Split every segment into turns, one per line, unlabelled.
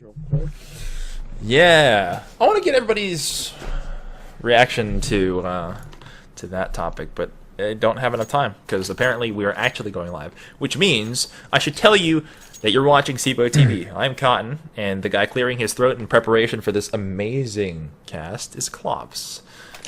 Real quick.
Yeah, I want to get everybody's reaction to that topic, but I don't have enough time because apparently we are actually going live, which means I should tell you that you're watching CEVO TV. I'm Cotton, and the guy clearing his throat in preparation for this amazing cast is Klops.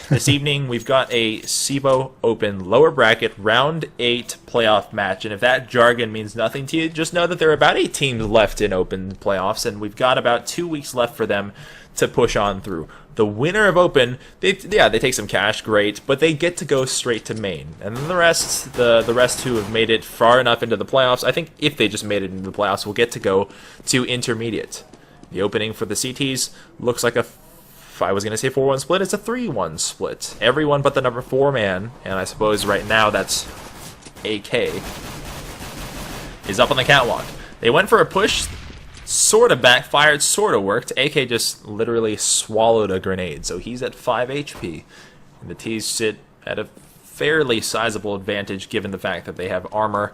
This evening, we've got a CEVO Open lower bracket round 8 playoff match, and if that jargon means nothing to you, just know that there are about 8 teams left in Open playoffs, and we've got about 2 weeks left for them to push on through. The winner of Open, they take some cash, great, but they get to go straight to main. And then the rest who have made it far enough into the playoffs, I think if they just made it into the playoffs, will get to go to intermediate. The opening for the CTs looks like I was going to say 4-1 split, it's a 3-1 split. Everyone but the number 4 man, and I suppose right now that's AK, is up on the catwalk. They went for a push, sort of backfired, sort of worked. AK just literally swallowed a grenade, so he's at 5 HP. And the T's sit at a fairly sizable advantage given the fact that they have armor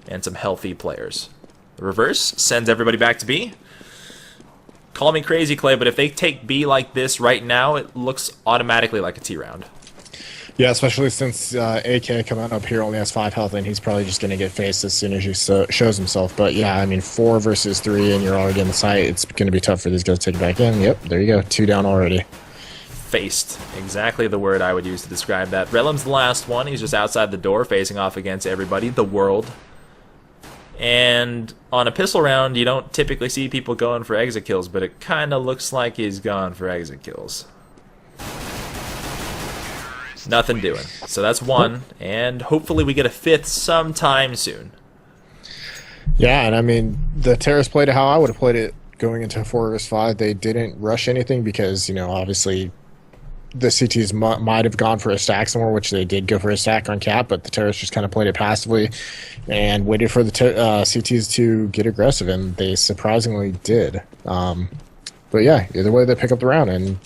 and some healthy players. The reverse sends everybody back to B. Call me crazy, Clay, but if they take B like this right now, it looks automatically like a T round.
Yeah, especially since AK coming up here only has 5 health, and he's probably just going to get faced as soon as he shows himself. But yeah, I mean, 4 versus 3, and you're already in the site. It's going to be tough for these guys to take it back in. Yep, there you go. 2 down already.
Faced. Exactly the word I would use to describe that. Relem's the last one. He's just outside the door, facing off against everybody, the world. And on a pistol round, you don't typically see people going for exit kills, but it kind of looks like he's gone for exit kills. Nothing doing. So that's 1, and hopefully we get a 5th sometime soon.
Yeah, and I mean, the Terrorists played it how I would have played it going into 4 vs 5. They didn't rush anything because, you know, obviously the CTs might have gone for a stack somewhere, which they did go for a stack on cap, but the Terrorists just kind of played it passively and waited for the CTs to get aggressive, and they surprisingly did. But yeah, either way, they pick up the round, and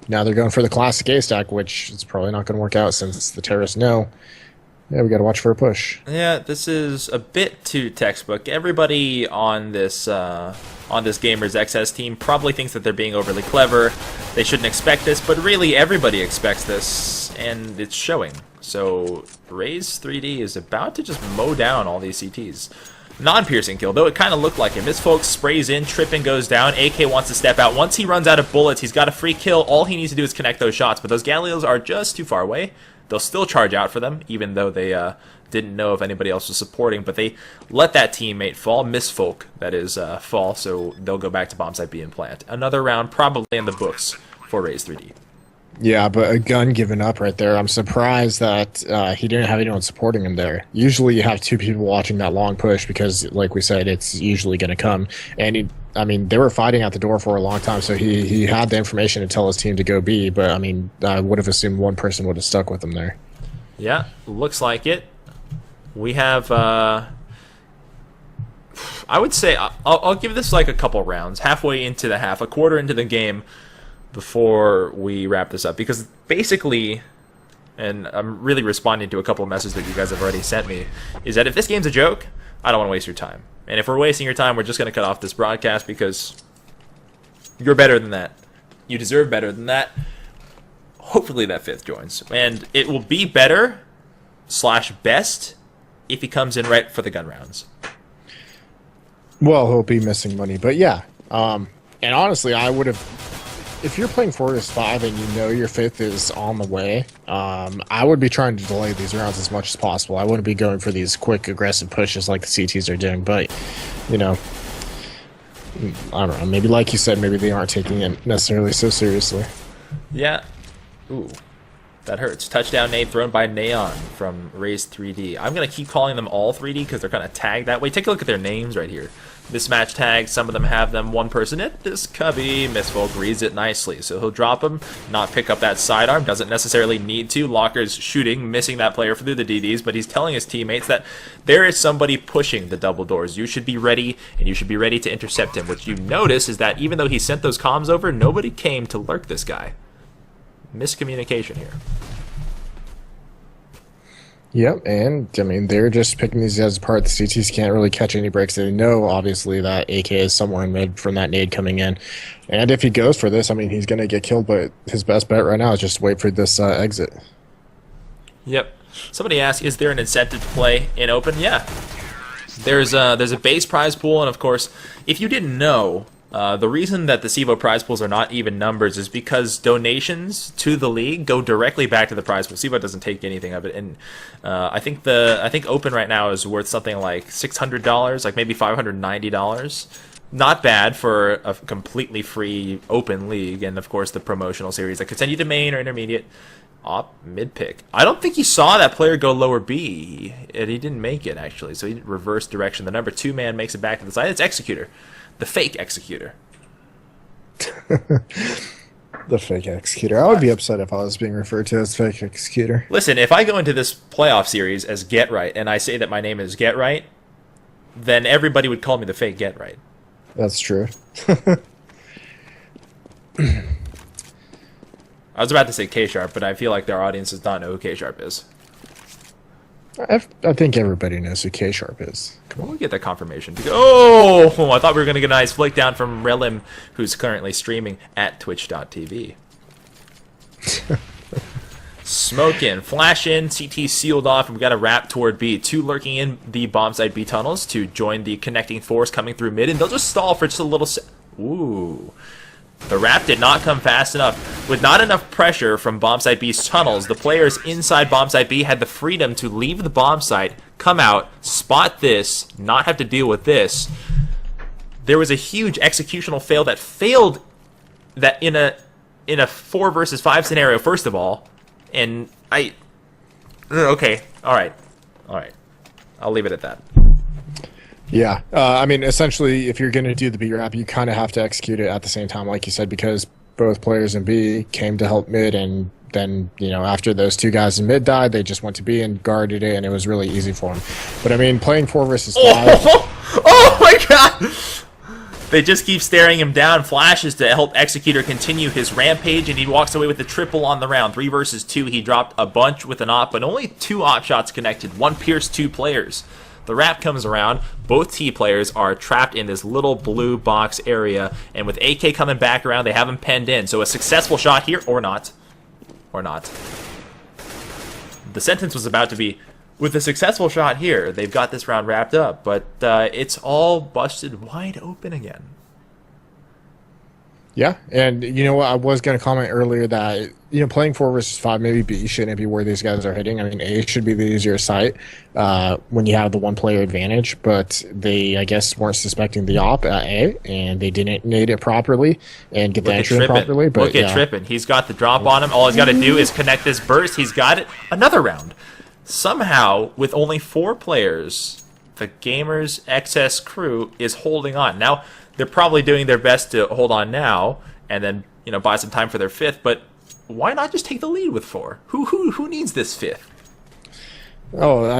now they're going for the classic A stack, which is probably not going to work out since the Terrorists know. Yeah, we got to watch for a push.
Yeah, this is a bit too textbook. Everybody on this Gamers eXcesS team probably thinks that they're being overly clever. They shouldn't expect this, but really everybody expects this, and it's showing. So RaZe 3D is about to just mow down all these CTs. Non-piercing kill, though it kind of looked like it. Mistfolk sprays in, tripping goes down. AK wants to step out. Once he runs out of bullets, he's got a free kill. All he needs to do is connect those shots, but those Gallios are just too far away. They'll still charge out for them, even though they didn't know if anybody else was supporting, but they let that teammate fall, Mistfolk, that is, fall, so they'll go back to bomb site B and plant. Another round probably in the books for RaZe 3D.
Yeah, but a gun given up right there. I'm surprised that he didn't have anyone supporting him there. Usually you have 2 people watching that long push because, like we said, it's usually going to come. And, I mean, they were fighting at the door for a long time, so he had the information to tell his team to go B, but, I mean, I would have assumed one person would have stuck with him there.
Yeah, looks like it. We have, I would say, I'll give this like a couple rounds, halfway into the half, a quarter into the game, before we wrap this up, because basically, and I'm really responding to a couple of messages that you guys have already sent me, is that if this game's a joke, I don't want to waste your time. And if we're wasting your time, we're just going to cut off this broadcast because you're better than that. You deserve better than that. Hopefully that 5th joins. And it will be better / best if he comes in right for the gun rounds.
Well, he'll be missing money, but yeah. And honestly, I would have... If you're playing 4 vs 5 and you know your 5th is on the way, I would be trying to delay these rounds as much as possible. I wouldn't be going for these quick, aggressive pushes like the CTs are doing, but, you know, I don't know. Maybe like you said, maybe they aren't taking it necessarily so seriously.
Yeah. Ooh. That hurts. Touchdown nade thrown by Neon from RaZe 3D. I'm going to keep calling them all 3D because they're kind of tagged that way. Take a look at their names right here. Mismatch tags, some of them have them one person it. This cubby, Mistfolk reads it nicely. So he'll drop him, not pick up that sidearm, doesn't necessarily need to. Locker's shooting, missing that player through the DDs, but he's telling his teammates that there is somebody pushing the double doors. You should be ready, and you should be ready to intercept him. What you notice is that even though he sent those comms over, nobody came to lurk this guy. Miscommunication here.
Yep, and I mean they're just picking these guys apart. The CTs can't really catch any breaks. They know obviously that AK is somewhere in mid from that nade coming in, and if he goes for this, I mean he's gonna get killed. But his best bet right now is just wait for this exit.
Yep. Somebody asked, is there an incentive to play in open? Yeah. There's a base prize pool, and of course, if you didn't know, the reason that the CEVO prize pools are not even numbers is because donations to the league go directly back to the prize pool. CEVO doesn't take anything of it, and I think open right now is worth something like $600, like maybe $590. Not bad for a completely free open league, and of course the promotional series that could send you to main or intermediate. Op mid pick. I don't think he saw that player go lower B, and he didn't make it actually. So he reversed direction. The number 2 man makes it back to the side. It's Executor, the fake Executor.
The fake Executor. I would be upset if I was being referred to as fake Executor.
Listen, if I go into this playoff series as Get Right and I say that my name is Get Right, then everybody would call me the fake Get Right.
That's true.
I was about to say K-Sharp, but I feel like their audience does not know who K-Sharp is.
I think everybody knows who K-Sharp is.
Come on, we get that confirmation. Oh, I thought we were going to get a nice flick down from Relim, who's currently streaming at twitch.tv. Smoke in, flash in, CT sealed off, and we got a wrap toward B. 2 lurking in the bomb site B tunnels to join the connecting force coming through mid, and they'll just stall for just a little Ooh. The wrap did not come fast enough. With not enough pressure from bomb site B's tunnels, the players inside bomb site B had the freedom to leave the bomb site, come out, spot this, not have to deal with this. There was a huge executional fail that failed that in a 4 versus 5 scenario, first of all. And okay, all right. I'll leave it at that.
Yeah, I mean, essentially, if you're going to do the B wrap, you kind of have to execute it at the same time, like you said, because both players in B came to help mid, and then, you know, after those 2 guys in mid died, they just went to B and guarded it, and it was really easy for them. But I mean, playing 4 versus 5...
Oh my god! They just keep staring him down, flashes to help Executor continue his rampage, and he walks away with the triple on the round. 3 versus 2, he dropped a bunch with an op, but only 2 op shots connected. 1 pierced 2 players. The wrap comes around, both T players are trapped in this little blue box area, and with AK coming back around, they have him penned in. So a successful shot here, or not. Or not. The sentence was about to be, with a successful shot here, they've got this round wrapped up, but it's all busted wide open again.
Yeah, and you know what? I was going to comment earlier that, you know, playing 4 versus 5, maybe B shouldn't be where these guys are hitting. I mean, A should be the easier site when you have the 1-player advantage, but they, I guess, weren't suspecting the op at A, and they didn't nade it properly and get the entry in properly. But
look at Trippin'. He's got the drop on him. All he's got to do is connect this burst. He's got it. Another round. Somehow, with only 4 players, the Gamers eXcesS crew is holding on. Now, they're probably doing their best to hold on now and then, you know, buy some time for their 5th, but why not just take the lead with 4? Who needs this 5th?
Oh,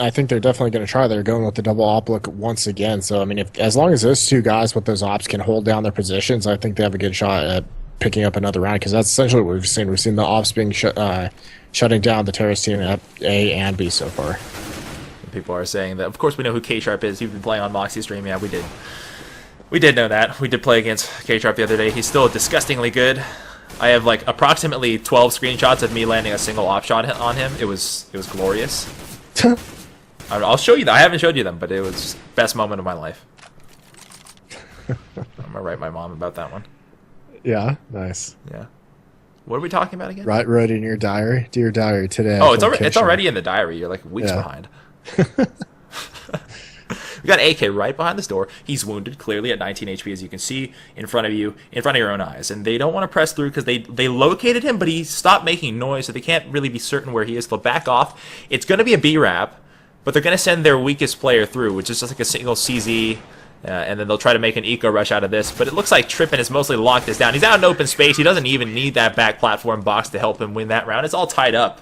I think they're definitely going to try. They're going with the double op look once again. So, I mean, as long as those 2 guys with those ops can hold down their positions, I think they have a good shot at picking up another round, because that's essentially what we've seen. We've seen the ops being shutting down the terrorist team at A and B so far.
People are saying that, of course, we know who K-Sharp is. He's been playing on Moxie stream. Yeah, we did. We did know that. We did play against K-Sharp the other day. He's still disgustingly good. I have like approximately 12 screenshots of me landing a single op shot on him. It was glorious. I'll show you that. I haven't showed you them, but it was best moment of my life. I'm gonna write my mom about that one.
Yeah, nice.
Yeah. What are we talking about again?
Write in your diary. Dear diary today.
Oh, it's already in the diary. You're like weeks behind. We got AK right behind this door. He's wounded, clearly at 19 HP, as you can see in front of you, in front of your own eyes. And they don't want to press through because they located him, but he stopped making noise, so they can't really be certain where he is. They'll back off. It's going to be a B wrap, but they're going to send their weakest player through, which is just like a single CZ, and then they'll try to make an eco rush out of this. But it looks like Trippin has mostly locked this down. He's out in open space. He doesn't even need that back platform box to help him win that round. It's all tied up.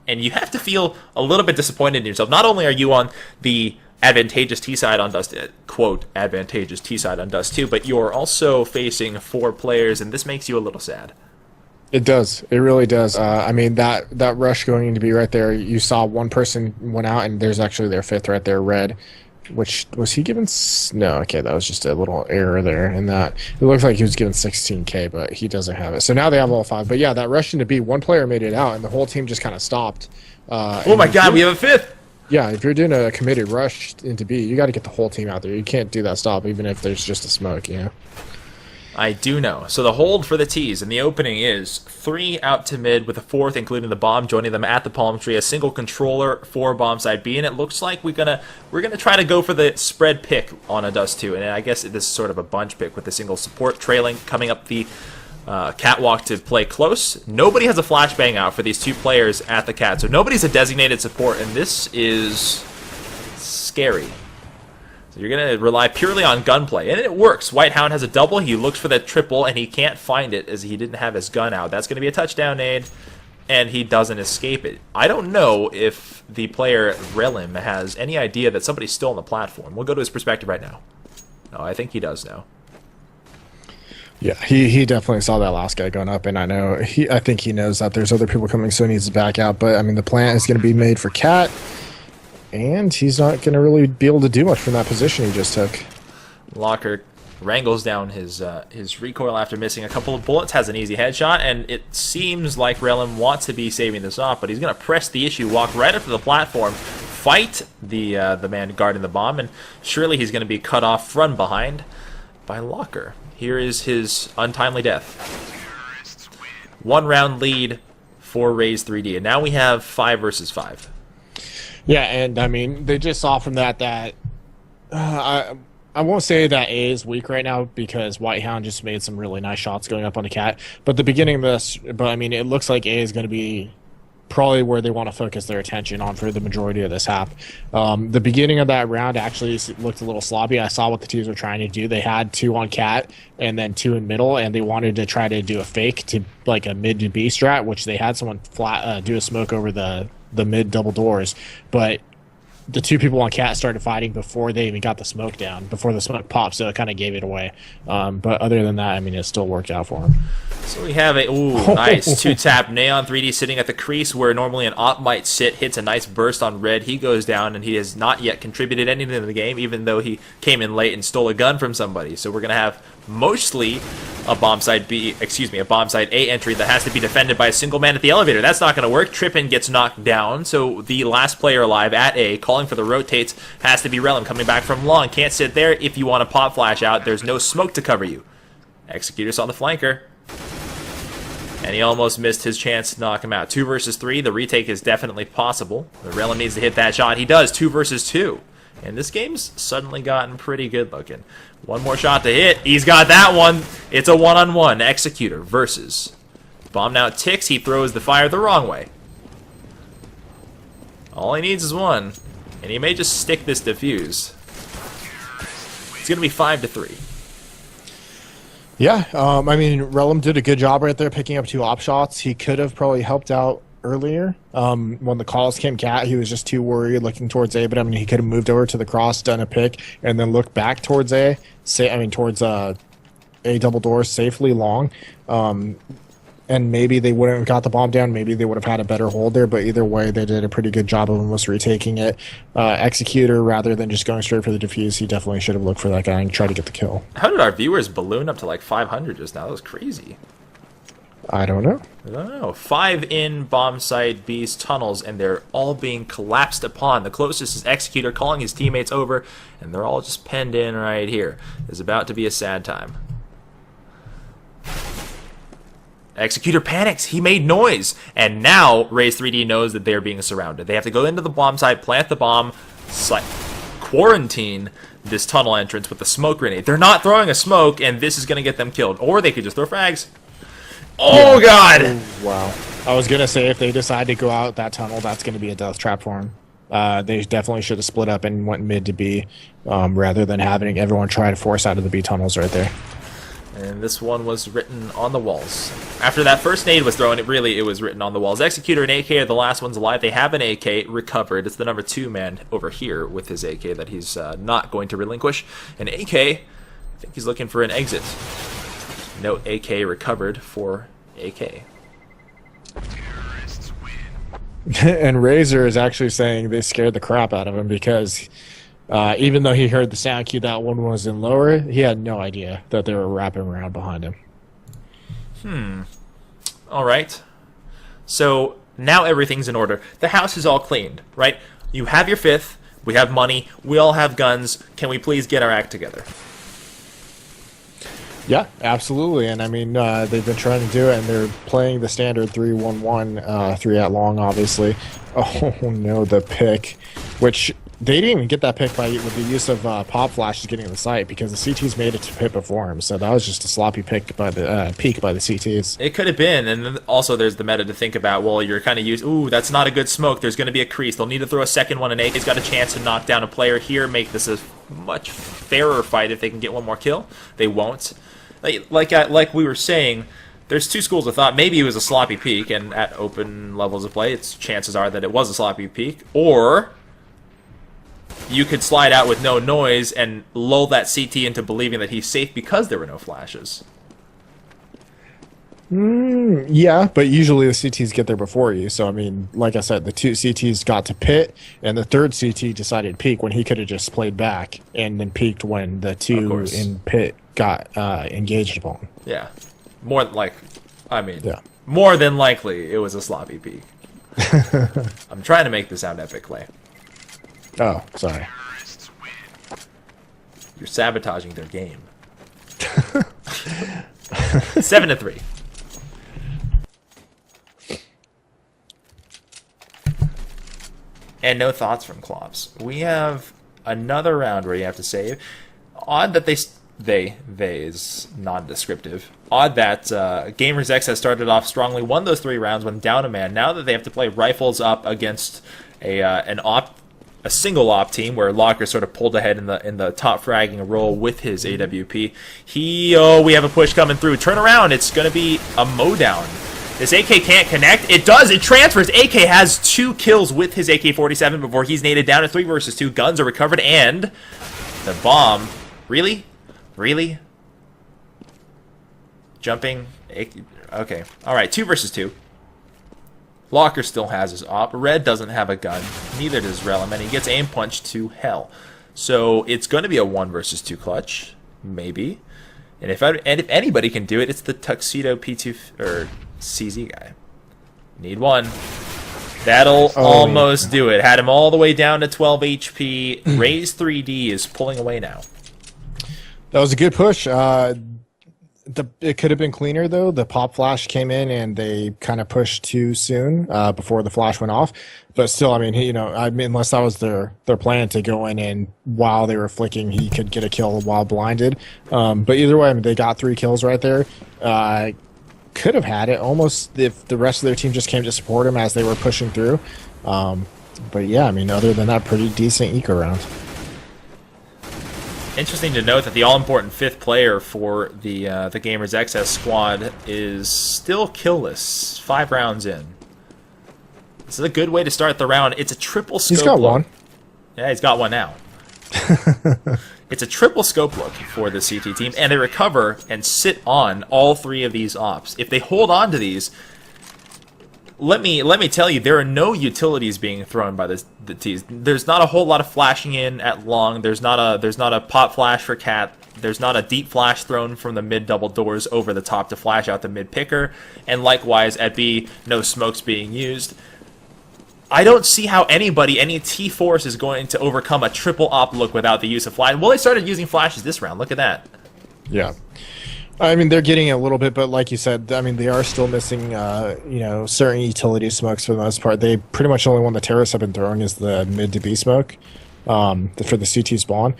And you have to feel a little bit disappointed in yourself. Not only are you on the advantageous T side on Dust, quote, advantageous T side on Dust 2, but you're also facing 4 players, and this makes you a little sad.
It does. It really does. I mean, that rush going to be right there. You saw one person went out, and there's actually their fifth right there, red. Which was he given? No, okay, that was just a little error there. In that it looks like he was given 16K, but he doesn't have it. So now they have all five. But yeah, that rush into B, one player made it out, and the whole team just kind of stopped.
Oh my God, we have a fifth.
Yeah, if you're doing a committed rush into B, you got to get the whole team out there. You can't do that stop, even if there's just a smoke. You know.
I do know. So the hold for the T's in the opening is 3 out to mid with a 4th, including the bomb, joining them at the palm tree. A single controller for bomb side B, and it looks like we're gonna try to go for the spread pick on a Dust 2, and I guess this is sort of a bunch pick with a single support trailing, coming up the catwalk to play close. Nobody has a flashbang out for these 2 players at the cat, so nobody's a designated support, and this is scary. So you're going to rely purely on gunplay, and it works. White Hound has a double. He looks for that triple, and he can't find it as he didn't have his gun out. That's going to be a touchdown nade, and he doesn't escape it. I don't know if the player Relim has any idea that somebody's still on the platform. We'll go to his perspective right now. No, I think he does now.
Yeah, he definitely saw that last guy going up, and I think he knows that there's other people coming, so he needs to back out. But I mean, the plant is going to be made for Cat. And he's not going to really be able to do much from that position he just took.
Locker wrangles down his recoil after missing a couple of bullets, has an easy headshot, and it seems like Relim wants to be saving this off, but he's going to press the issue, walk right up to the platform, fight the man guarding the bomb, and surely he's going to be cut off from behind by Locker. Here is his untimely death. 1 round lead for RaZe 3D, and now we have 5 versus 5.
Yeah, and I mean, they just saw from that I won't say that A is weak right now because White Hound just made some really nice shots going up on the cat. But the beginning of this, I mean, it looks like A is going to be probably where they want to focus their attention on for the majority of this half. The beginning of that round actually looked a little sloppy. I saw what the teams were trying to do. They had 2 on cat and then 2 in middle, and they wanted to try to do a fake to like a mid to B strat, which they had someone flat do a smoke over the mid double doors, but the 2 people on cat started fighting before they even got the smoke down, before the smoke popped, so it kind of gave it away. But other than that, I mean, it still worked out for him.
So we have a nice 2-tap Neon 3D sitting at the crease where normally an op might sit, hits a nice burst on red. He goes down, and he has not yet contributed anything to the game, even though he came in late and stole a gun from somebody. So we're going to have mostly a bomb side A entry that has to be defended by a single man at the elevator. That's not going to work. Trippin gets knocked down, so the last player alive at A, calling for the rotates, has to be Relim coming back from long. Can't sit there if you want to pop flash out. There's no smoke to cover you. Executor saw the flanker, and he almost missed his chance to knock him out. 2 versus 3. The retake is definitely possible. The Relim needs to hit that shot. He does. 2 versus 2. And this game's suddenly gotten pretty good looking. 1 more shot to hit. He's got that one. It's a 1-on-1. Executor versus. Bomb now ticks. He throws the fire the wrong way. All he needs is 1. And he may just stick this defuse. It's going to be 5-3.
Yeah, I mean, Relim did a good job right there picking up 2 op shots. He could have probably helped out earlier. When the calls came cat, he was just too worried looking towards A, but I mean, he could have moved over to the cross, done a pick, and then looked back towards A, towards A double door safely long. And maybe they wouldn't have got the bomb down. Maybe they would have had a better hold there, but either way, they did a pretty good job of almost retaking it. Executor, rather than just going straight for the defuse, he definitely should have looked for that guy and tried to get the kill.
How did our viewers balloon up to like 500 just now? That was crazy.
I don't know.
5 in bomb site B's tunnels, and they're all being collapsed upon. The closest is Executor calling his teammates over, and they're all just penned in right here. It's about to be a sad time. Executor panics. He made noise. And now RaZe 3D knows that they're being surrounded. They have to go into the bomb site, plant the bomb, quarantine this tunnel entrance with the smoke grenade. They're not throwing a smoke, and this is going to get them killed. Or they could just throw frags. Oh, yeah. God!
Oh, wow. I was going to say, if they decide to go out that tunnel, that's going to be a death trap for him. They definitely should have split up and went mid to B, rather than having everyone try to force out of the B tunnels right there.
And this one was written on the walls. After that first nade was thrown, it was written on the walls. Executor and AK are the last ones alive. They have an AK recovered. It's the number 2 man over here with his AK that he's not going to relinquish. And AK, I think he's looking for an exit. No AK recovered for AK.
And Razor is actually saying they scared the crap out of him because even though he heard the sound cue that one was in lower, he had no idea that they were wrapping around behind him.
All right. So now everything's in order. The house is all cleaned, right? You have your fifth. We have money. We all have guns. Can we please get our act together?
Yeah, absolutely. And I mean, they've been trying to do it, and they're playing the standard 3-1-1, 3 at long, obviously. Oh no, the pick, which they didn't even get that pick with the use of pop flashes getting the site because the CTs made it to pit before him. So that was just a sloppy pick by the peak by the CTs.
It could have been, and then also there's the meta to think about. Well, you're kind of used. Ooh, that's not a good smoke. There's going to be a crease. They'll need to throw a second one, and AK's got a chance to knock down a player here, make this a much fairer fight if they can get one more kill. They won't. Like we were saying, there's two schools of thought. Maybe it was a sloppy peek, and at open levels of play, chances are that it was a sloppy peek. Or you could slide out with no noise and lull that CT into believing that he's safe because there were no flashes.
Yeah, but usually the CTs get there before you. So, I mean, like I said, the two CTs got to pit, and the third CT decided peek when he could have just played back and then peeked when the two in pit got engaged upon.
Yeah. More than likely, it was a sloppy peek. I'm trying to make this sound epically.
Oh, sorry.
You're sabotaging their game. 7-3. And no thoughts from Klops. We have another round where you have to save. Odd that they is non-descriptive. Odd that Gamers X has started off strongly, won those 3 rounds, went down a man. Now that they have to play Rifles up against a single op team where Locker sort of pulled ahead in the top fragging role with his AWP. We have a push coming through. Turn around. It's going to be a mowdown. This AK can't connect. It does. It transfers. AK has 2 kills with his AK-47 before he's naded down to 3 versus 2. Guns are recovered, and the bomb. Really? Really? Jumping. Okay. All right. 2 versus 2. Locker still has his op. Red doesn't have a gun. Neither does Relum, and he gets aim punched to hell. So it's going to be a 1 versus 2 clutch, maybe. And if anybody can do it, it's the Tuxedo P2 or CZ guy. Need 1. That'll almost do it. Had him all the way down to 12 HP. RaZe 3D is pulling away now.
That was a good push. It could have been cleaner, though. The pop flash came in, and they kind of pushed too soon before the flash went off. But still, I mean, unless that was their plan to go in and while they were flicking, he could get a kill while blinded. But either way, I mean, they got 3 kills right there. Could have had it almost if the rest of their team just came to support him as they were pushing through. But yeah, I mean, other than that, pretty decent eco round.
Interesting to note that the all-important 5th player for the Gamers eXcesS squad is still killless, 5 rounds in. This is a good way to start the round. It's a triple scope
He's got
look.
1.
Yeah, he's got 1 now. It's a triple scope look for the CT team, and they recover and sit on all 3 of these ops. If they hold on to these, let me tell you, there are no utilities being thrown by the T's. There's not a whole lot of flashing in at long. There's not a pop flash for Cat. There's not a deep flash thrown from the mid double doors over the top to flash out the mid picker. And likewise at B, no smokes being used. I don't see how any T-Force is going to overcome a triple op look without the use of flash. Well, they started using flashes this round. Look at that.
Yeah. I mean, they're getting a little bit, but like you said, I mean, they are still missing, certain utility smokes for the most part. They pretty much only one the terrorists have been throwing is the mid to B smoke for the CT spawn.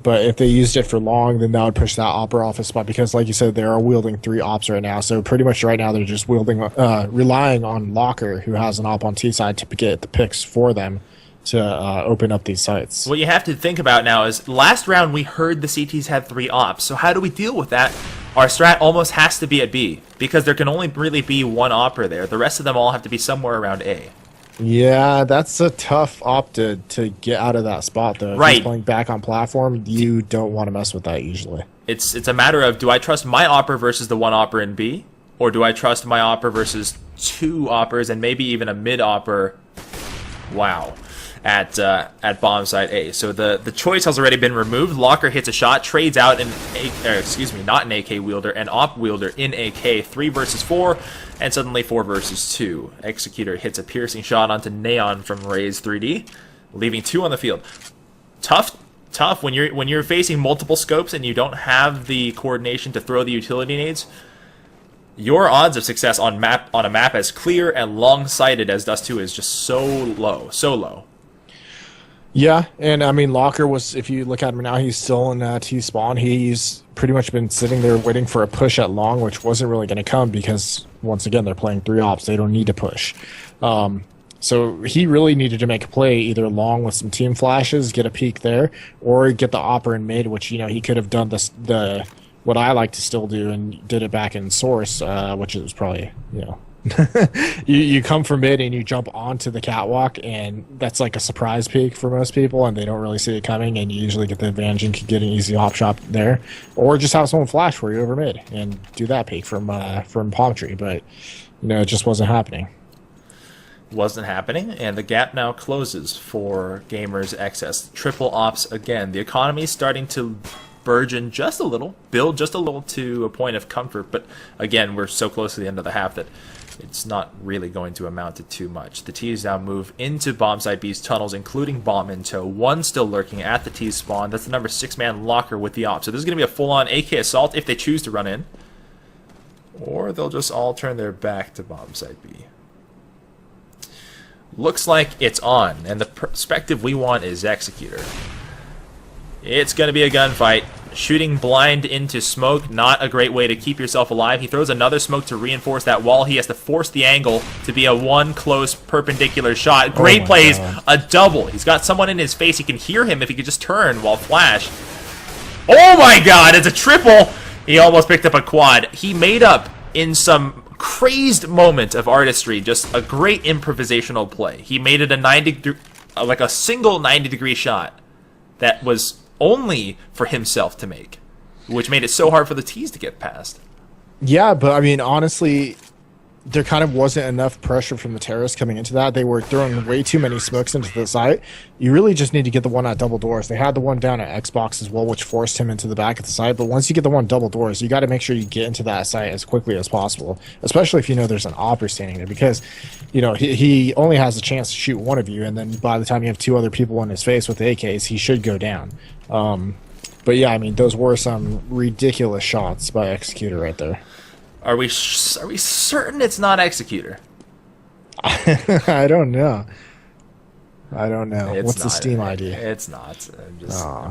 But if they used it for long, then that would push that opera off a spot because, like you said, they are wielding 3 ops right now. So pretty much right now they're just relying on Locker, who has an op on T side, to get the picks for them to open up these sites.
What you have to think about now is last round we heard the CTs had 3 ops. So how do we deal with that? Our strat almost has to be at B because there can only really be 1 opera there. The rest of them all have to be somewhere around A.
Yeah, that's a tough op to get out of that spot, though. If
right.
You're playing back on platform, you don't want to mess with that usually.
It's a matter of, do I trust my opera versus the 1 opera in B? Or do I trust my opera versus 2 oppers and maybe even a mid opper. Wow. At bomb site A. So the choice has already been removed. Locker hits a shot, trades out not an AK wielder, an op wielder in AK, 3 versus 4, and suddenly 4 versus 2. Executor hits a piercing shot onto Neon from RaZe 3D, leaving 2 on the field. Tough when you're facing multiple scopes and you don't have the coordination to throw the utility nades. Your odds of success on a map as clear and long-sighted as Dust 2 is just so low.
Yeah, and I mean, Locker was, if you look at him now, he's still in T-spawn. He's pretty much been sitting there waiting for a push at long, which wasn't really going to come because, once again, they're playing 3 ops. They don't need to push. So he really needed to make a play, either long with some team flashes, get a peek there, or get the opper in mid, which, he could have done what I like to still do and did it back in Source, which is probably, you come from mid and you jump onto the catwalk, and that's like a surprise peek for most people, and they don't really see it coming, and you usually get the advantage and can get an easy hop shot there, or just have someone flash for you over mid and do that peek from palm tree. But it just wasn't happening.
And the gap now closes for Gamers eXcesS. Triple ops again. The economy is starting to burgeon just a little, build just a little to a point of comfort, but again, we're so close to the end of the half that it's not really going to amount to too much. The T's now move into bomb site B's tunnels, including bomb in tow. 1 still lurking at the T spawn. That's the number 6-man Locker with the op. So this is going to be a full-on AK assault if they choose to run in, or they'll just all turn their back to bomb site B. Looks like it's on, and the perspective we want is Executor. It's going to be a gunfight. Shooting blind into smoke, not a great way to keep yourself alive. He throws another smoke to reinforce that wall. He has to force the angle to be a 1 close perpendicular shot. Great plays, a double. He's got someone in his face. He can hear him if he could just turn while flash. Oh my god, it's a triple! He almost picked up a quad. He made up in some crazed moment of artistry, just a great improvisational play. He made it a single 90-degree shot that was only for himself to make, which made it so hard for the T's to get past.
Yeah, but I mean, honestly, there kind of wasn't enough pressure from the terrorists coming into that. They were throwing way too many smokes into the site. You really just need to get the one at double doors. They had the one down at Xbox as well, which forced him into the back of the site. But once you get the one double doors, you got to make sure you get into that site as quickly as possible, especially if there's an opper standing there, because he only has a chance to shoot one of you, and then by the time you have 2 other people in his face with AKs, he should go down. But yeah, I mean, those were some ridiculous shots by Executor right there.
Are we certain it's not Executor?
I don't know. What's the Steam ID?
It's not.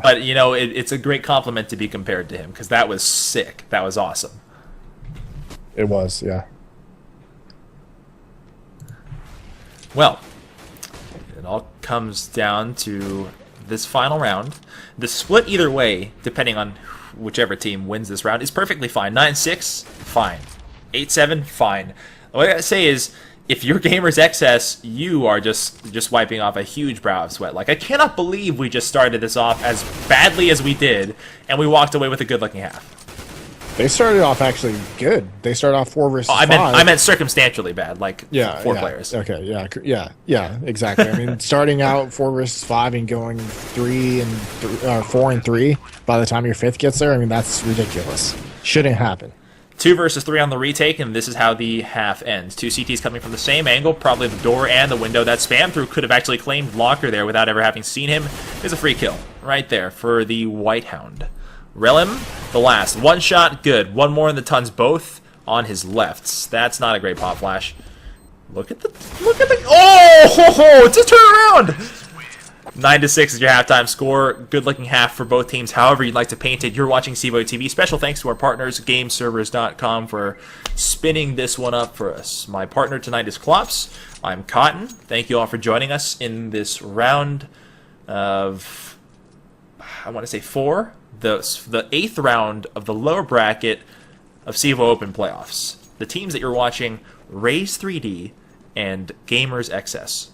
But it's a great compliment to be compared to him, because that was sick. That was awesome.
It was, yeah.
Well, it all comes down to this final round. The split either way, depending on whichever team wins this round, is perfectly fine. 9-6, fine. 8-7, fine. What I gotta say is, if you're Gamers eXcesS, you are just wiping off a huge brow of sweat. Like, I cannot believe we just started this off as badly as we did, and we walked away with a good-looking half.
They started off actually good. They started off 4 versus 5.
I meant circumstantially bad, like 4 players.
Okay, yeah, exactly. I mean, starting out 4 versus 5 and going 4 and 3 by the time your 5th gets there. I mean, that's ridiculous. Shouldn't happen.
2 versus 3 on the retake, and this is how the half ends. 2 CTs coming from the same angle, probably the door and the window. That spam through could have actually claimed Locker there without ever having seen him. Is a free kill right there for the White Hound. Relim, the last. 1 shot, good. 1 more in the tons, both on his lefts. That's not a great pop flash. Look at the oh, it's a turnaround. 9-6 is your halftime score. Good looking half for both teams, however you'd like to paint it. You're watching CEVO TV. Special thanks to our partners, GameServers.com, for spinning this one up for us. My partner tonight is Klops. I'm Cotton. Thank you all for joining us in this round of, I want to say 4. The 8th round of the lower bracket of CEVO Open Playoffs. The teams that you're watching, RaZe 3D and Gamers eXcesS.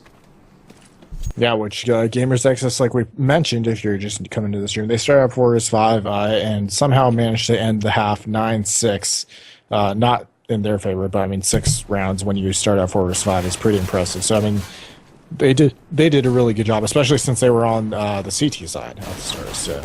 Yeah, which Gamers eXcesS, like we mentioned, if you're just coming to the stream, they started out 4 versus 5 and somehow managed to end the half 9-6. Not in their favor. But I mean, 6 rounds when you start out 4 versus 5 is pretty impressive. So I mean, they did a really good job, especially since they were on the CT side at the start. So.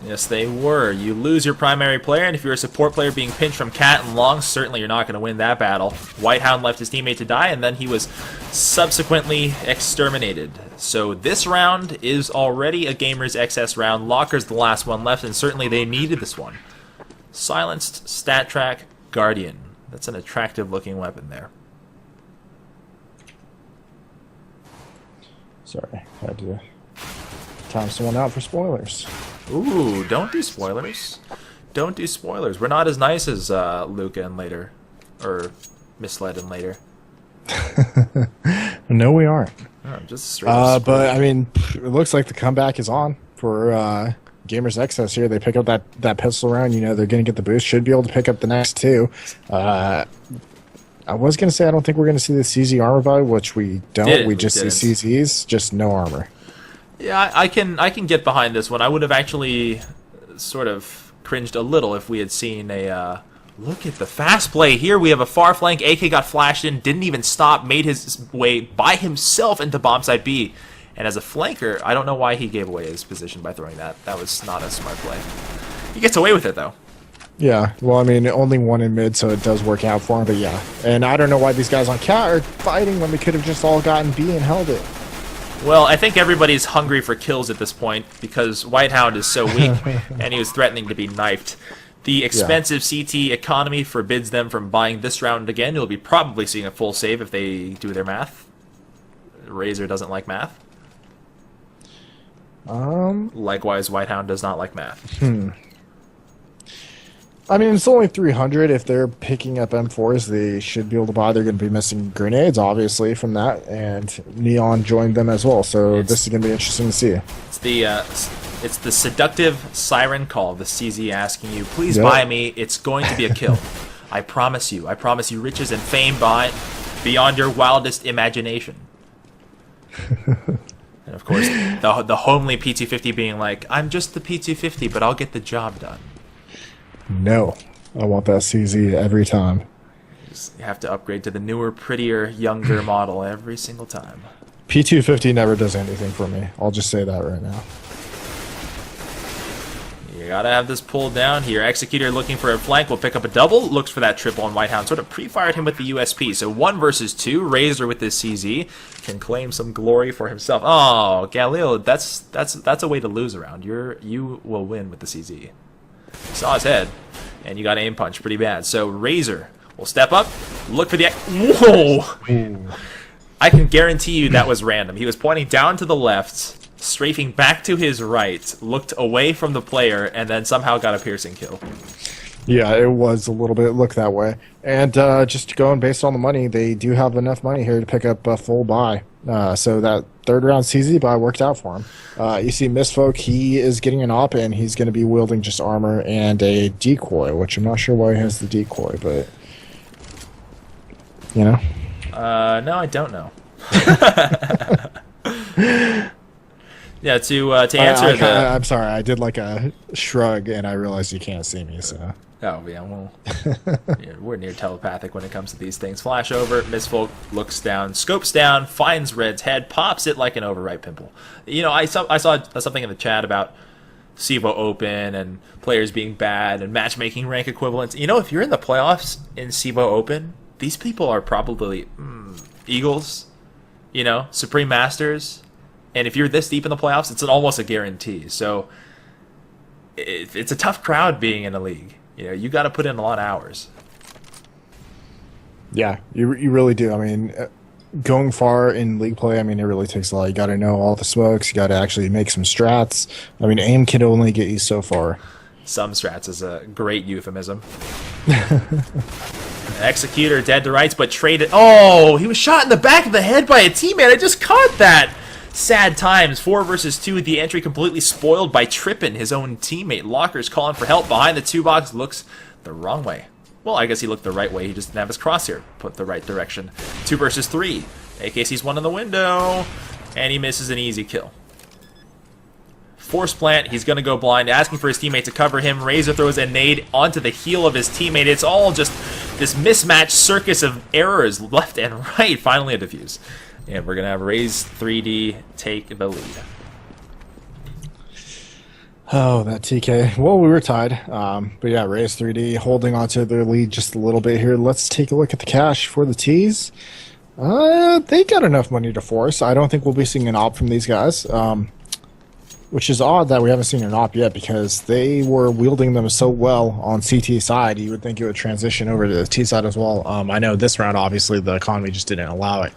Yes, they were. You lose your primary player, and if you're a support player being pinched from Cat and Long, certainly you're not going to win that battle. Whitehound left his teammate to die, and then he was subsequently exterminated. So this round is already a Gamer's eXcesS round. Locker's the last one left, and certainly they needed this one. Silenced Stat Track Guardian. That's an attractive-looking weapon there.
Sorry, I had to time someone out for spoilers.
Ooh, don't do spoilers. Don't do spoilers. We're not as nice as Luca and later. Or Misled and later.
No, we aren't.
Oh, just straight
but, I mean, it looks like the comeback is on for Gamer's eXcesS here. They pick up that pistol round. You know, they're going to get the boost. Should be able to pick up the next 2. I was going to say I don't think we're going to see the CZ armor value, which we don't. We just see CZs, just no armor.
Yeah, I can get behind this one. I would have actually sort of cringed a little if we had seen a look at the fast play here. We have a far flank. AK got flashed in, didn't even stop, made his way by himself into bomb site B. And as a flanker, I don't know why he gave away his position by throwing that. That was not a smart play. He gets away with it though.
Yeah, well, I mean, only one in mid, so it does work out for him. But yeah, and I don't know why these guys on Cat are fighting when they could have just all gotten B and held it.
Well, I think everybody's hungry for kills at this point because Whitehound is so weak and he was threatening to be knifed. The expensive CT economy forbids them from buying this round again. You'll be probably seeing a full save if they do their math. RaZe doesn't like math. Likewise, Whitehound does not like math.
I mean, it's only 300. If they're picking up M4s, they should be able to buy. They're going to be missing grenades, obviously, from that, and Neon joined them as well. So this is going to be interesting to see.
It's the seductive siren call, the CZ asking you, please buy me. It's going to be a kill. I promise you. I promise you riches and fame beyond your wildest imagination. And of course, the homely PT-50 being like, I'm just the PT-50, but I'll get the job done.
No, I want that CZ every time.
You have to upgrade to the newer, prettier, younger model every single time.
P250 never does anything for me. I'll just say that right now.
You gotta have this pulled down here. Executor looking for a flank will pick up a double. Looks for that triple on Whitehound. Sort of pre-fired him with the USP. So 1 versus 2. RaZe with this CZ can claim some glory for himself. Oh, Galil, that's a way to lose around. You will win with the CZ. Saw his head, and you got aim punch pretty bad. So RaZe will step up, look for the... Whoa! I can guarantee you that was random. He was pointing down to the left, strafing back to his right, looked away from the player, and then somehow got a piercing kill.
Yeah, it was a little bit looked that way. And just going based on the money, they do have enough money here to pick up a full buy. So that 3rd round CZ buy worked out for him. You see Misfolk, he is getting an op, and he's going to be wielding just armor and a decoy, which I'm not sure why he has the decoy, but... You know?
No, I don't know. Yeah, to answer
I'm sorry, I did like a shrug, and I realized you can't see me, so...
Oh, yeah, well, yeah, we're near telepathic when it comes to these things. Flash over, Misfolk looks down, scopes down, finds Red's head, pops it like an overripe pimple. You know, I saw something in the chat about CEVO Open and players being bad and matchmaking rank equivalents. You know, if you're in the playoffs in CEVO Open, these people are probably Eagles, you know, Supreme Masters. And if you're this deep in the playoffs, it's almost a guarantee. So it's a tough crowd being in a league. You know, you got to put in a lot of hours.
Yeah, you really do. I mean, going far in league play, I mean, it really takes a lot. You got to know all the smokes. You got to actually make some strats. I mean, aim can only get you so far.
Some strats is a great euphemism. Executor dead to rights, but traded. Oh, he was shot in the back of the head by a teammate. I just caught that. Sad times. 4 versus 2. The entry completely spoiled by tripping his own teammate. Locker's calling for help behind the 2-box. Looks the wrong way. Well, I guess he looked the right way. He just didn't have his crosshair put the right direction. 2 versus 3. AK sees one in the window, and he misses an easy kill. Force plant. He's going to go blind, asking for his teammate to cover him. RaZe throws a nade onto the heel of his teammate. It's all just this mismatched circus of errors left and right finally a defuse. And we're going to have RaZe 3D take the lead.
Oh, that TK. Well, we were tied. But yeah, RaZe 3D holding on to their lead just a little bit here. Let's take a look at the cash for the T's. They got enough money to force. I don't think we'll be seeing an op from these guys. Which is odd that we haven't seen an op yet because they were wielding them so well on CT side. You would think it would transition over to the T side as well. I know this round, obviously, the economy just didn't allow it.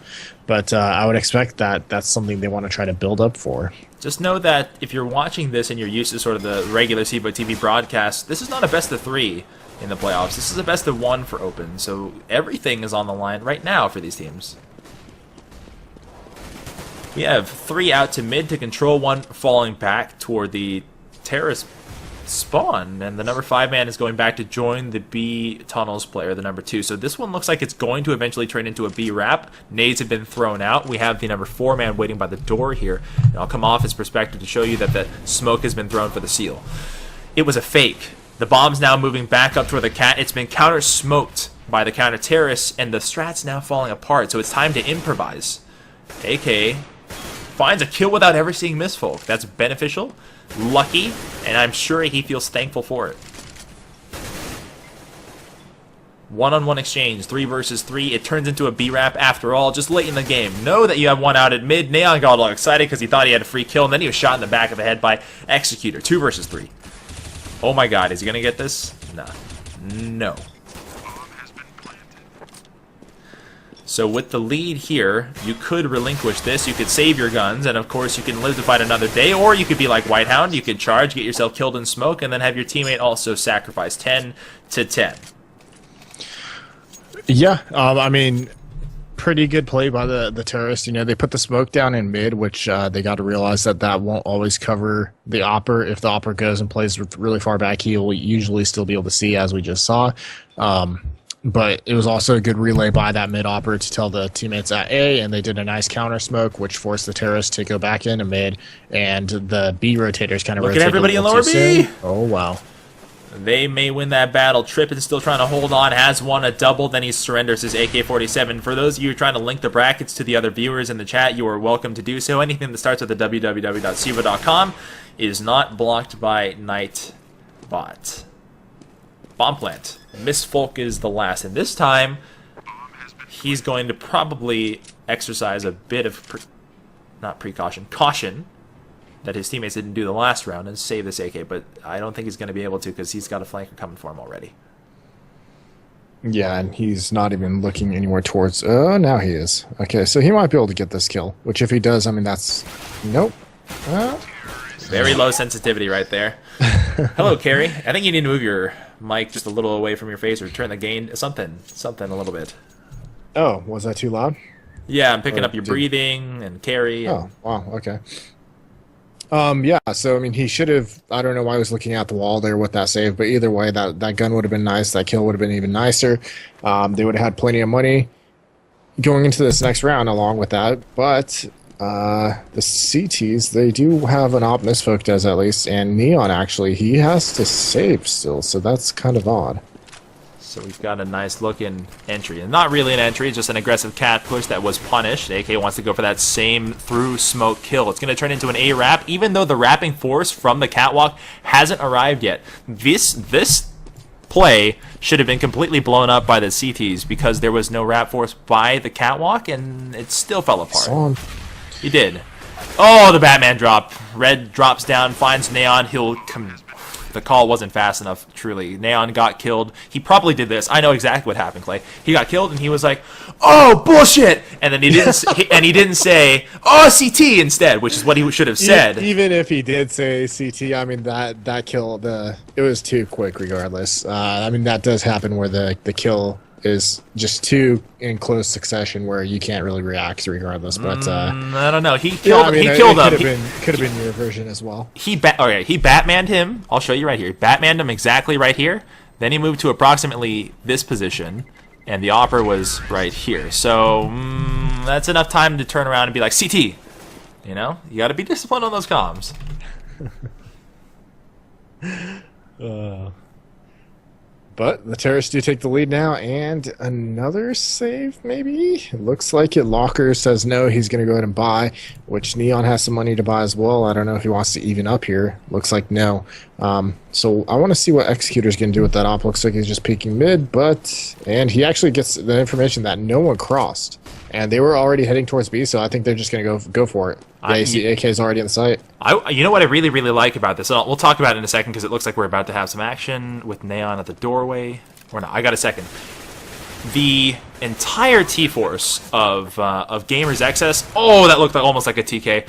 But I would expect that that's something they want to try to build up for.
Just know that if you're watching this and you're used to sort of the regular CEVO TV broadcast, this is not a best of 3 in the playoffs. This is a best of 1 for Open. So everything is on the line right now for these teams. We have 3 out to mid to control 1, falling back toward the terrace spawn, and the number 5 man is going back to join the B tunnels player, the number 2. So this one looks like it's going to eventually turn into a B wrap. Nades have been thrown out. We have the number 4 man waiting by the door here, and I'll come off his perspective to show you that the smoke has been thrown for the seal. It was a fake. The bomb's now moving back up toward the cat. It's been counter smoked by the counter terrace, and the strat's now falling apart. So it's time to improvise. AK finds a kill without ever seeing Misfolk. That's beneficial, lucky, and I'm sure he feels thankful for it. One-on-one exchange, 3 versus 3. It turns into a B-Wrap after all, just late in the game. Know that you have 1 out at mid. Neon got all excited because he thought he had a free kill, and then he was shot in the back of the head by Executor. 2 versus 3. Oh my god, is he going to get this? Nah. No. So with the lead here, you could relinquish this, you could save your guns, and of course you can live to fight another day, or you could be like Whitehound, you could charge, get yourself killed in smoke, and then have your teammate also sacrifice 10 to 10.
Yeah, I mean, pretty good play by the terrorists. You know, they put the smoke down in mid, which they got to realize that that won't always cover the opper. If the opper goes and plays really far back, he'll usually still be able to see, as we just saw. But it was also a good relay by that mid-opper to tell the teammates at A, and they did a nice counter smoke, which forced the terrorists to go back into mid, and the B rotators kind of
rotated. Look at everybody in lower B!
Oh, wow.
They may win that battle. Tripp is still trying to hold on, has won a double, then he surrenders his AK-47. For those of you trying to link the brackets to the other viewers in the chat, you are welcome to do so. Anything that starts with the www.cevo.com is not blocked by Nightbot. Bomb plant. Misfolk is the last, and this time he's going to probably exercise a bit of caution that his teammates didn't do the last round and save this AK, but I don't think he's going to be able to because he's got a flanker coming for him already.
Yeah, and he's not even looking anywhere towards... Oh, now he is. Okay, so he might be able to get this kill, which if he does, I mean, that's... Nope.
Very low sensitivity right there. Hello, Carrie. I think you need to move your mic just a little away from your face or turn the gain... Something a little bit.
Oh, was that too loud?
Yeah, I'm picking up your breathing and Carrie.
Oh, wow, okay. Yeah, so, I mean, he should have... I don't know why he was looking at the wall there with that save, but either way, that gun would have been nice. That kill would have been even nicer. They would have had plenty of money going into this next round along with that, but... the CTs, they do have an op Misfolk does at least, and Neon actually, he has to save still, so that's kind of odd.
So we've got a nice looking entry, and not really an entry, just an aggressive cat push that was punished. AK wants to go for that same through smoke kill. It's going to turn into an A wrap, even though the wrapping force from the catwalk hasn't arrived yet. This play should have been completely blown up by the CTs because there was no wrap force by the catwalk, and it still fell apart. He did. Oh, the Batman drop. Red drops down, finds Neon. He'll come. The call wasn't fast enough, truly. Neon got killed. He probably did this. I know exactly what happened, Clay. He got killed, and he was like, "Oh, bullshit!" And then he didn't say, "Oh, CT" instead, which is what he should have said.
Even if he did say CT, I mean that kill, it was too quick. Regardless, I mean that does happen where the kill is just too in close succession where you can't really react regardless. But
I don't know. He killed him.
Could have been your version as well.
He Batmaned him. I'll show you right here. Batmaned him exactly right here. Then he moved to approximately this position, and the opper was right here. So that's enough time to turn around and be like, CT. You know, you got to be disciplined on those comms.
But the terrorists do take the lead now, and another save, maybe? It looks like it. Locker says no, he's going to go ahead and buy, which Neon has some money to buy as well. I don't know if he wants to even up here. Looks like no. So I want to see what Executor's going to do with that op. Looks like he's just peeking mid, and he actually gets the information that no one crossed. And they were already heading towards B, so I think they're just going to go for it. Yeah, you see AK's already in sight.
You know what I really, really like about this? And we'll talk about it in a second because it looks like we're about to have some action with Neon at the doorway. Or not, I got a second. The entire T-Force of Gamers eXcesS, oh, that looked almost like a TK.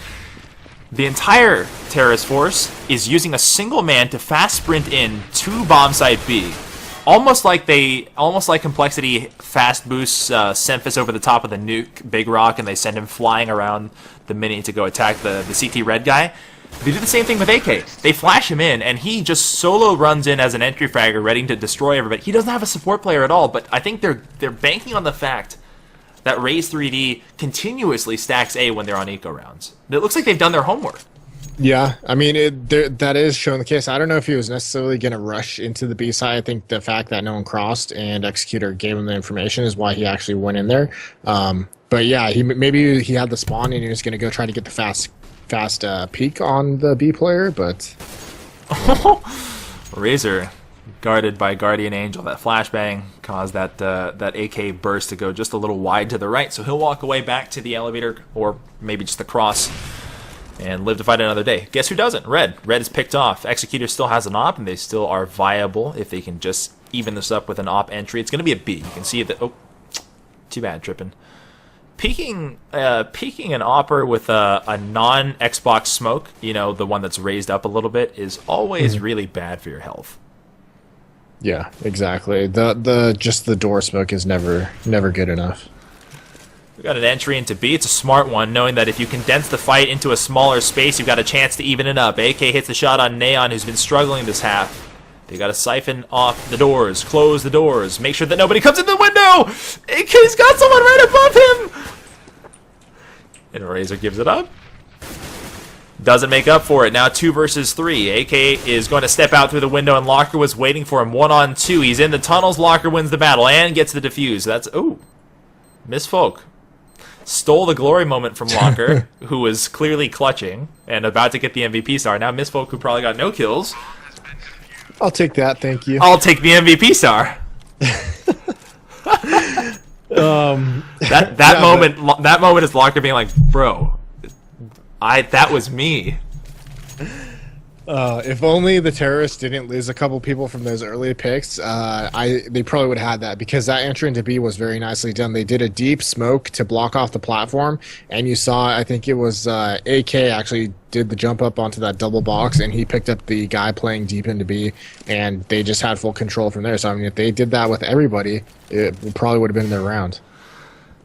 The entire terrorist force is using a single man to fast sprint in to bomb site B. Almost like Complexity fast boosts Semphis over the top of the nuke Big Rock, and they send him flying around the mini to go attack the CT red guy. They do the same thing with AK. They flash him in, and he just solo runs in as an entry fragger, ready to destroy everybody. He doesn't have a support player at all, but I think they're banking on the fact that RaZe 3D continuously stacks A when they're on eco rounds. It looks like they've done their homework.
Yeah, I mean, that is showing the case. I don't know if he was necessarily going to rush into the B side. I think the fact that no one crossed and Executor gave him the information is why he actually went in there. But yeah, maybe he had the spawn and he was going to go try to get the fast peek on the B player, but...
Razor, guarded by Guardian Angel. That flashbang caused that AK burst to go just a little wide to the right, so he'll walk away back to the elevator, or maybe just the cross, and live to fight another day. Guess who doesn't? Red. Red is picked off. Executor still has an op, and they still are viable if they can just even this up with an op entry. It's going to be a B. You can see that. Oh, too bad, tripping. Peeking an opper with a non-Xbox smoke, you know, the one that's raised up a little bit, is always really bad for your health.
Yeah, exactly. Just the door smoke is never good enough.
We got an entry into B. It's a smart one, knowing that if you condense the fight into a smaller space, you've got a chance to even it up. AK hits the shot on Neon, who's been struggling this half. They got to siphon off the doors, close the doors, make sure that nobody comes in the window! AK's got someone right above him! And Razor gives it up. Doesn't make up for it. Now 2 versus 3. AK is going to step out through the window, and Locker was waiting for him 1-on-2. He's in the tunnels. Locker wins the battle and gets the defuse. That's... Ooh. Misfolk. Stole the glory moment from Locker, who was clearly clutching and about to get the MVP star. Now Misfolk, who probably got no kills.
I'll take that, thank you.
I'll take the MVP star. That moment is Locker being like, bro, that was me.
If only the terrorists didn't lose a couple people from those early picks, they probably would have had that, because that entry into B was very nicely done. They did a deep smoke to block off the platform, and you saw, I think it was AK actually did the jump up onto that double box, and he picked up the guy playing deep into B, and they just had full control from there. So I mean, if they did that with everybody, it probably would have been their round.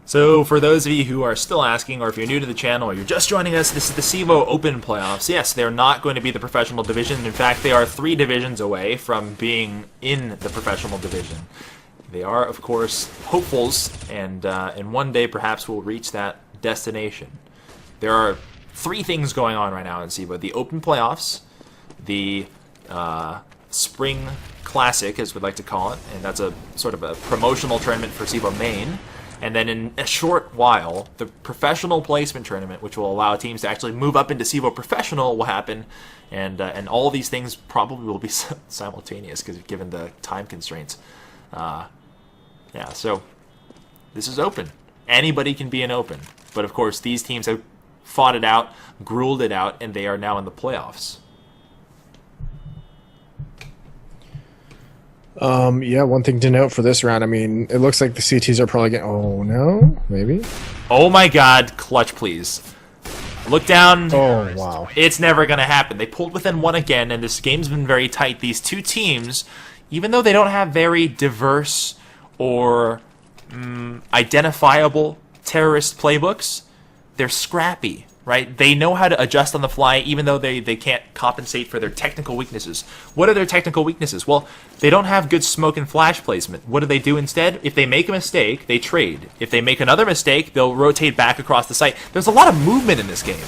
So, for those of you who are still asking, or if you're new to the channel, or you're just joining us, this is the CEVO Open Playoffs. Yes, they're not going to be the professional division. In fact, they are 3 divisions away from being in the professional division. They are, of course, hopefuls, and one day perhaps we'll reach that destination. There are 3 things going on right now in CEVO. The Open Playoffs, the Spring Classic, as we'd like to call it, and that's a sort of a promotional tournament for CEVO Main. And then in a short while, the Professional Placement Tournament, which will allow teams to actually move up into CEVO Professional, will happen. And all these things probably will be simultaneous, because given the time constraints. Yeah, so this is open. Anybody can be an open. But of course, these teams have fought it out, grueled it out, and they are now in the playoffs.
Yeah, one thing to note for this round, I mean, it looks like the CTs are probably getting... Oh, no? Maybe?
Oh my god, clutch please. Look down.
Oh, wow.
It's never going to happen. They pulled within 1 again, and this game's been very tight. These 2 teams, even though they don't have very diverse or identifiable terrorist playbooks, they're scrappy, right? They know how to adjust on the fly, even though they can't compensate for their technical weaknesses. What are their technical weaknesses? Well, they don't have good smoke and flash placement. What do they do instead? If they make a mistake, they trade. If they make another mistake, they'll rotate back across the site. There's a lot of movement in this game.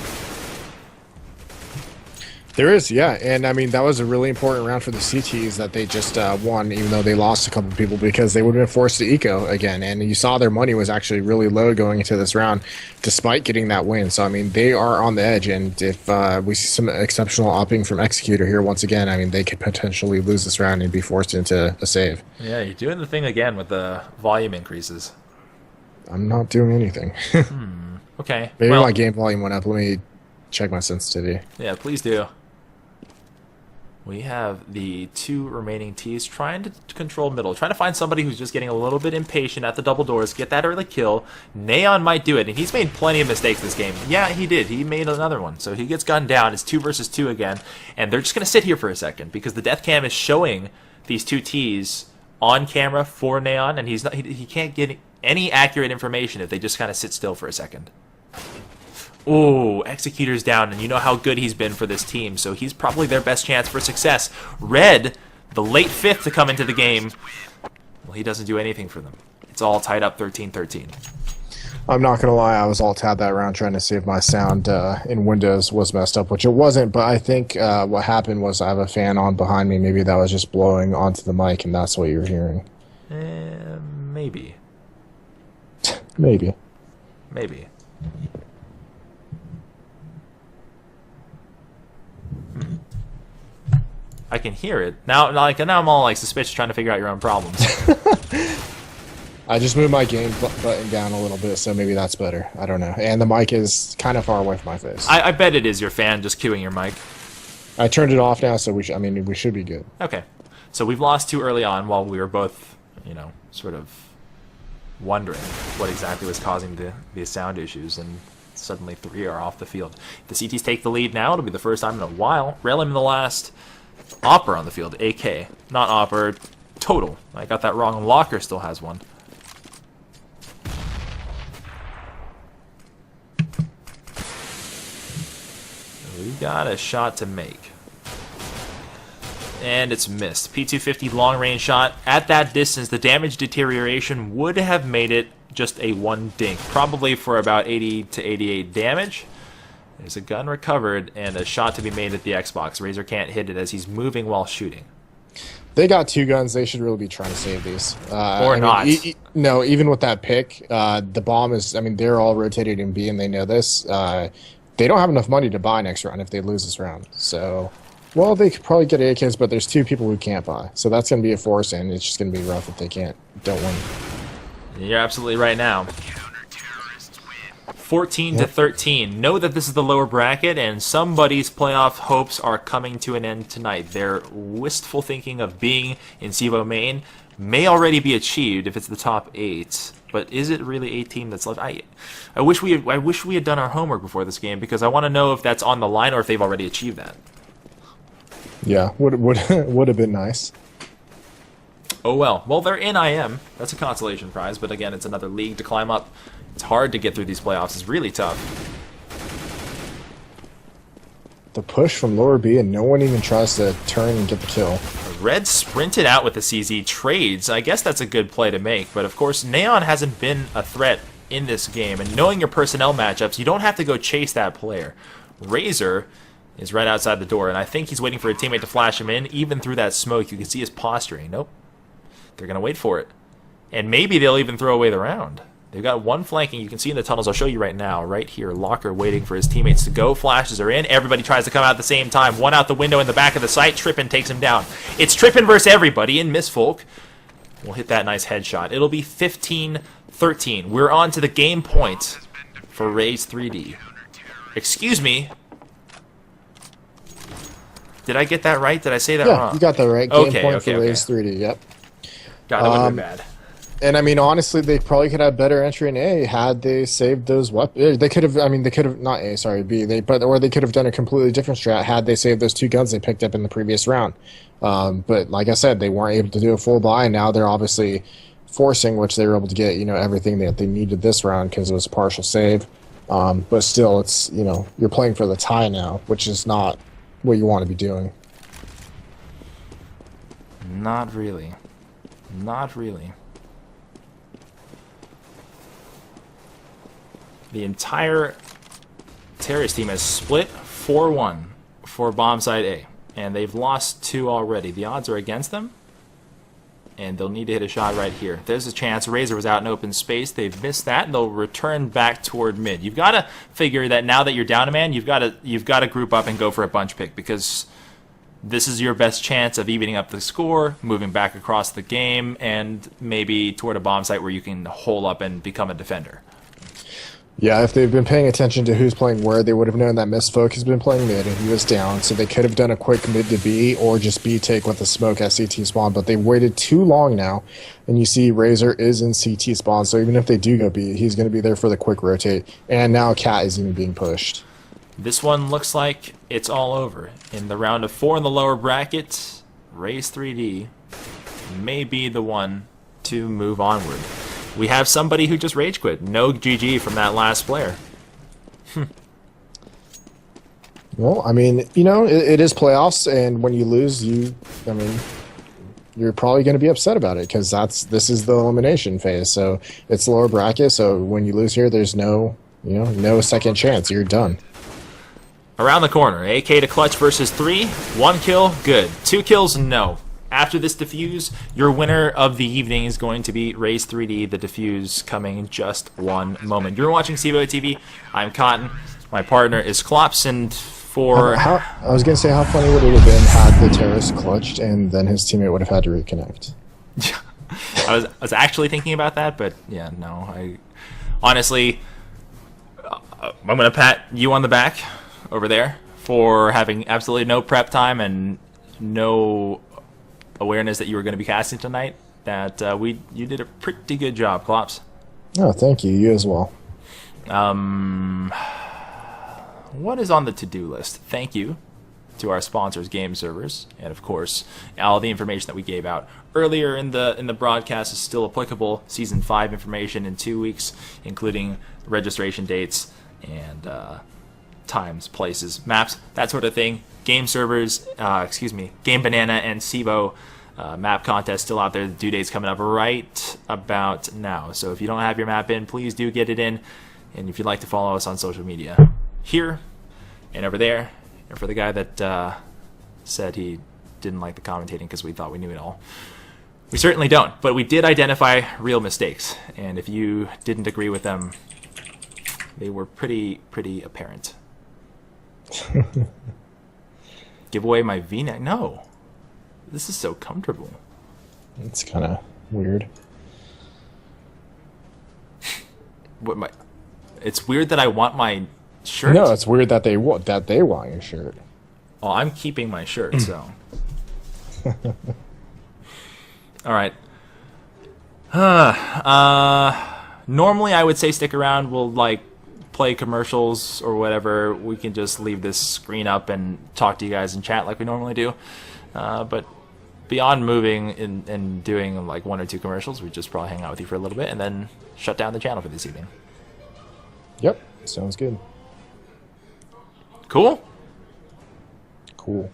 There is, yeah, and I mean that was a really important round for the CTs that they just won, even though they lost a couple people because they would have been forced to eco again, and you saw their money was actually really low going into this round, despite getting that win. So I mean they are on the edge, and if we see some exceptional opping from Executor here once again, I mean they could potentially lose this round and be forced into a save.
Yeah, you're doing the thing again with the volume increases.
I'm not doing anything.
Okay.
Maybe
well,
my game volume went up. Let me check my sensitivity.
Yeah, please do. We have the 2 remaining T's trying to control middle, trying to find somebody who's just getting a little bit impatient at the double doors, get that early kill. Neon might do it, and he's made plenty of mistakes this game. Yeah, he did. He made another one. So he gets gunned down. It's 2 versus 2 again, and they're just going to sit here for a second because the death cam is showing these 2 T's on camera for Neon, and he can't get any accurate information if they just kind of sit still for a second. Ooh, Executor's down, and you know how good he's been for this team, so he's probably their best chance for success. Red, the late 5th to come into the game, well, he doesn't do anything for them. It's all tied up 13-13.
I'm not gonna lie, I was all tabbed that round trying to see if my sound in Windows was messed up, which it wasn't, but I think what happened was I have a fan on behind me. Maybe that was just blowing onto the mic, and that's what you're hearing.
Maybe.
Maybe.
Maybe. I can hear it. Now I'm all like suspicious trying to figure out your own problems.
I just moved my game button down a little bit, so maybe that's better. I don't know. And the mic is kind of far away from my face.
I bet it is your fan just cueing your mic.
I turned it off now, so we should be good.
Okay. So we've lost 2 early on while we were both, sort of wondering what exactly was causing the sound issues, and suddenly 3 are off the field. If the CTs take the lead now, it'll be the first time in a while. Relum in the last. Opera on the field, AK. Not Opera, Total. I got that wrong. Locker still has one. We got a shot to make. And it's missed. P250 long range shot. At that distance, the damage deterioration would have made it just a 1 dink. Probably for about 80 to 88 damage. There's a gun recovered and a shot to be made at the Xbox. RaZe can't hit it as he's moving while shooting.
They got 2 guns. They should really be trying to save these.
Or not.
No, even with that pick, the bomb is... I mean, they're all rotated in B, and they know this. They don't have enough money to buy next round if they lose this round. So, well, they could probably get AKs, but there's 2 people who can't buy. So that's going to be a force, and it's just going to be rough if they don't win.
You're absolutely right now. 14-13. Know that this is the lower bracket, and somebody's playoff hopes are coming to an end tonight. Their wistful thinking of being in CEVO main may already be achieved if it's the top 8. But is it really a team that's left? I wish we had done our homework before this game, because I want to know if that's on the line or if they've already achieved that.
Yeah, would have been nice.
Oh well. Well, they're in IM. That's a consolation prize, but again, it's another league to climb up. It's hard to get through these playoffs. It's really tough.
The push from lower B, and no one even tries to turn and get the kill.
Red sprinted out with the CZ trades. I guess that's a good play to make, but of course, Neon hasn't been a threat in this game, and knowing your personnel matchups, you don't have to go chase that player. RaZe is right outside the door, and I think he's waiting for a teammate to flash him in. Even through that smoke, you can see his posturing. Nope. They're going to wait for it. And maybe they'll even throw away the round. They've got 1 flanking. You can see in the tunnels. I'll show you right now. Right here, Locker waiting for his teammates to go. Flashes are in. Everybody tries to come out at the same time. 1 out the window in the back of the site. Trippin takes him down. It's Trippin versus everybody, and Mistfolk will hit that nice headshot. It'll be 15-13. We're on to the game point for RaZe 3D. Excuse me. Did I get that right? Did I say that wrong?
Yeah, you got that right. Game point for RaZe 3D, yep.
God, that would have been bad.
And I mean, honestly, they probably could have better entry in A had they saved those weapons. They could have. I mean, they could have not A, sorry, B. Or they could have done a completely different strat had they saved those 2 guns they picked up in the previous round. But like I said, they weren't able to do a full buy, and now they're obviously forcing, which they were able to get, everything that they needed this round because it was a partial save. But still, it's you're playing for the tie now, which is not what you want to be doing.
Not really. Not really. The entire terrorist team has split 4-1. for bomb site A, and they've lost 2 already. The odds are against them, and they'll need to hit a shot right here. There's a chance. RaZe was out in open space. They've missed that, and they'll return back toward mid. You've got to figure that now that you're down a man, you've got to group up and go for a bunch pick, because this is your best chance of evening up the score, moving back across the game, and maybe toward a bomb site where you can hole up and become a defender.
Yeah, if they've been paying attention to who's playing where, they would have known that Mistfolk has been playing mid and he was down, so they could have done a quick mid to B or just B take with the smoke at CT spawn, but they waited too long now, and you see RaZe is in CT spawn, so even if they do go B, he's going to be there for the quick rotate, and now Cat is even being pushed.
This one looks like it's all over. In the round of 4 in the lower bracket, RaZe 3D may be the one to move onward. We have somebody who just rage quit. No GG from that last player.
Well, I mean, you know, it is playoffs, and when you lose, you're probably going to be upset about it, because this is the elimination phase. So it's lower bracket. So when you lose here, there's no second chance. You're done.
Around the corner, AK to clutch versus 3. 1 kill, good. 2 kills, no. After this defuse, your winner of the evening is going to be RaZe 3D. The defuse coming in just one moment. You're watching CEVO TV. I'm Cotton. My partner is Klops, and for...
I was going to say, how funny would it have been had the terrorist clutched and then his teammate would have had to reconnect?
I was actually thinking about that, but yeah, no. Honestly, I'm going to pat you on the back over there for having absolutely no prep time and no awareness that you were going to be casting tonight. That you did a pretty good job, Klops.
Oh, thank you. You as well.
What is on the to-do list? Thank you to our sponsors, Game Servers, and of course, all the information that we gave out earlier in the broadcast is still applicable. Season 5 information in 2 weeks, including registration dates and times, places, maps, that sort of thing. Game Servers, Game Banana and CEVO map contest still out there. The due date's coming up right about now. So if you don't have your map in, please do get it in. And if you'd like to follow us on social media, here and over there, and for the guy that said he didn't like the commentating because we thought we knew it all, we certainly don't. But we did identify real mistakes, and if you didn't agree with them, they were pretty apparent. Give away my V-neck? No. This is so comfortable.
It's kind of weird.
It's weird that I want my shirt.
No, it's weird that they want your shirt.
Well, I'm keeping my shirt, so. All right. Normally, I would say stick around. We'll play commercials or whatever. We can just leave this screen up and talk to you guys in chat like we normally do. But beyond moving and doing 1 or 2 commercials, we just probably hang out with you for a little bit and then shut down the channel for this evening.
Yep, sounds good.
Cool?
Cool.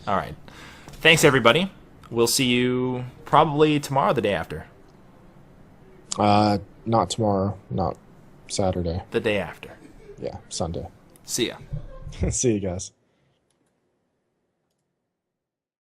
All right. Thanks, everybody. We'll see you probably tomorrow or the day after.
Not tomorrow, not Saturday.
The day after.
Yeah, Sunday.
See ya.
See you guys.